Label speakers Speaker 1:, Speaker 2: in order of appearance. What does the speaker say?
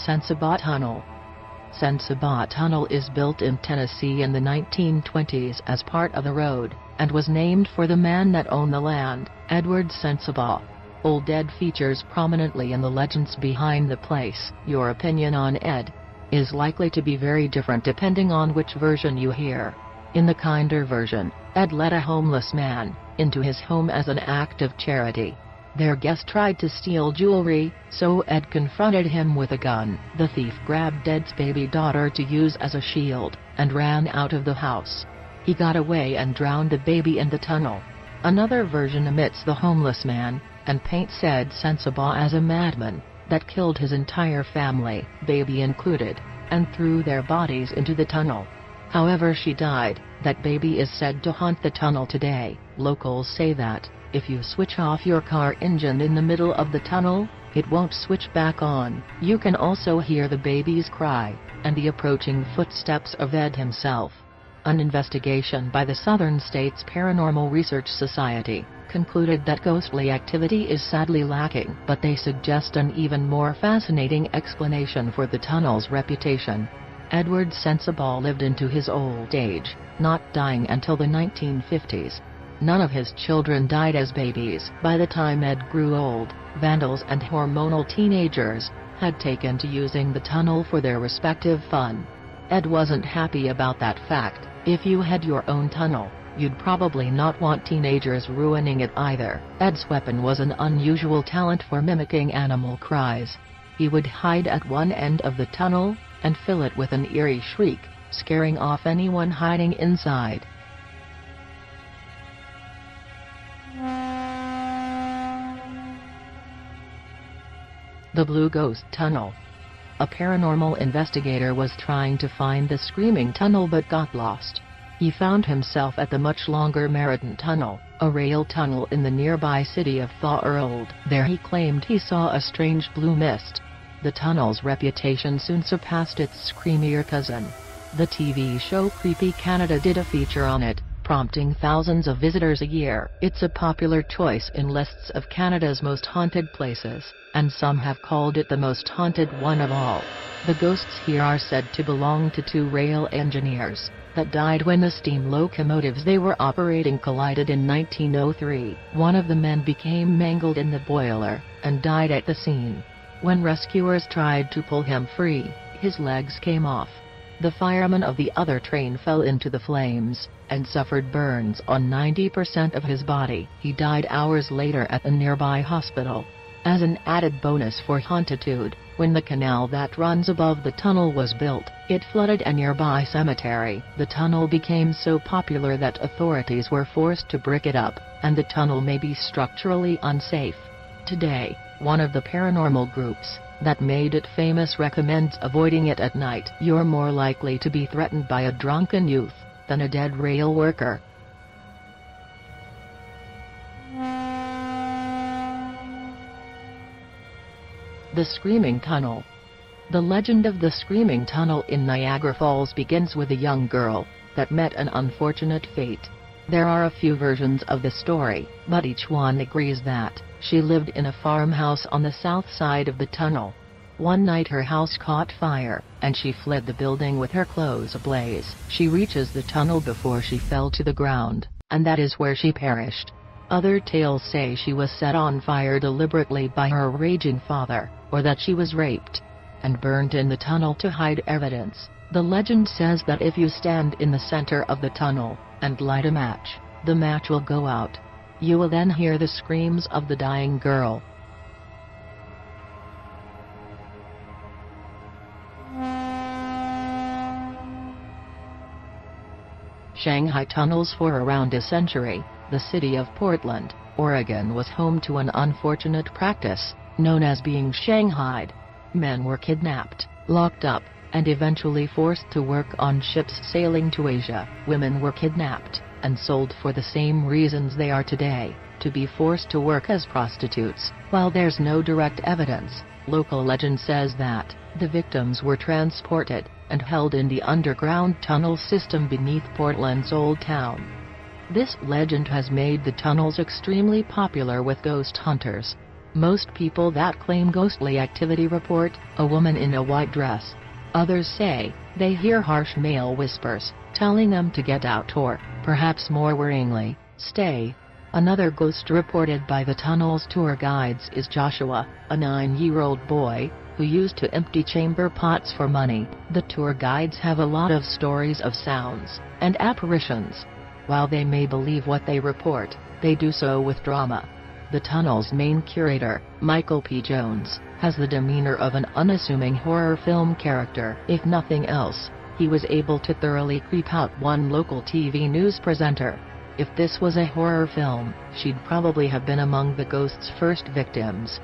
Speaker 1: Sensabaugh Tunnel. Sensabaugh Tunnel is built in Tennessee in the 1920s as part of the road, and was named for the man that owned the land, Edward Sensabaugh. Old Ed features prominently in the legends behind the place. Your opinion on Ed is likely to be very different depending on which version you hear. In the kinder version, Ed let a homeless man into his home as an act of charity. Their guest tried to steal jewelry, so Ed confronted him with a gun. The thief grabbed Ed's baby daughter to use as a shield, and ran out of the house. He got away and drowned the baby in the tunnel. Another version omits the homeless man, and paints Ed Sensabaugh as a madman that killed his entire family, baby included, and threw their bodies into the tunnel. However, she died. That baby is said to haunt the tunnel today. Locals say that if you switch off your car engine in the middle of the tunnel, it won't switch back on. You can also hear the baby's cry and the approaching footsteps of Ed himself. An investigation by the Southern States Paranormal Research Society concluded that ghostly activity is sadly lacking, but they suggest an even more fascinating explanation for the tunnel's reputation. Edward Sensabaugh lived into his old age, not dying until the 1950s. None of his children died as babies. By the time Ed grew old, vandals and hormonal teenagers had taken to using the tunnel for their respective fun. Ed wasn't happy about that fact. If you had your own tunnel, you'd probably not want teenagers ruining it either. Ed's weapon was an unusual talent for mimicking animal cries. He would hide at one end of the tunnel and fill it with an eerie shriek, scaring off anyone hiding inside. The Blue Ghost Tunnel. A paranormal investigator was trying to find the Screaming Tunnel but got lost. He found himself at the much longer Meriden Tunnel, a rail tunnel in the nearby city of Thorold. There he claimed he saw a strange blue mist. The tunnel's reputation soon surpassed its screamier cousin. The TV show Creepy Canada did a feature on it, prompting thousands of visitors a year. It's a popular choice in lists of Canada's most haunted places, and some have called it the most haunted one of all. The ghosts here are said to belong to two rail engineers that died when the steam locomotives they were operating collided in 1903. One of the men became mangled in the boiler and died at the scene. When rescuers tried to pull him free, his legs came off. The fireman of the other train fell into the flames and suffered burns on 90% of his body. He died hours later at a nearby hospital. As an added bonus for hauntitude, when the canal that runs above the tunnel was built, it flooded a nearby cemetery. The tunnel became so popular that authorities were forced to brick it up, and the tunnel may be structurally unsafe. Today, one of the paranormal groups that made it famous recommends avoiding it at night. You're more likely to be threatened by a drunken youth than a dead rail worker. The Screaming Tunnel. The legend of the Screaming Tunnel in Niagara Falls begins with a young girl that met an unfortunate fate. There are a few versions of the story, but each one agrees that she lived in a farmhouse on the south side of the tunnel. One night her house caught fire, and she fled the building with her clothes ablaze. She reaches the tunnel before she fell to the ground, and that is where she perished. Other tales say she was set on fire deliberately by her raging father, or that she was raped and burned in the tunnel to hide evidence. The legend says that if you stand in the center of the tunnel and light a match, the match will go out. You will then hear the screams of the dying girl. Shanghai tunnels. For around a century, the city of Portland, Oregon was home to an unfortunate practice, known as being shanghaied. Men were kidnapped, locked up, and eventually forced to work on ships sailing to Asia. Women were kidnapped and sold for the same reasons they are today, to be forced to work as prostitutes. While there's no direct evidence, local legend says that the victims were transported and held in the underground tunnel system beneath Portland's Old Town. This legend has made the tunnels extremely popular with ghost hunters. Most people that claim ghostly activity report a woman in a white dress. Others say they hear harsh male whispers, telling them to get out or, perhaps more worryingly, stay. Another ghost reported by the tunnel's tour guides is Joshua, a 9-year-old boy, who used to empty chamber pots for money. The tour guides have a lot of stories of sounds and apparitions. While they may believe what they report, they do so with drama. The tunnel's main curator, Michael P. Jones, has the demeanor of an unassuming horror film character. If nothing else, he was able to thoroughly creep out one local TV news presenter. If this was a horror film, she'd probably have been among the ghost's first victims.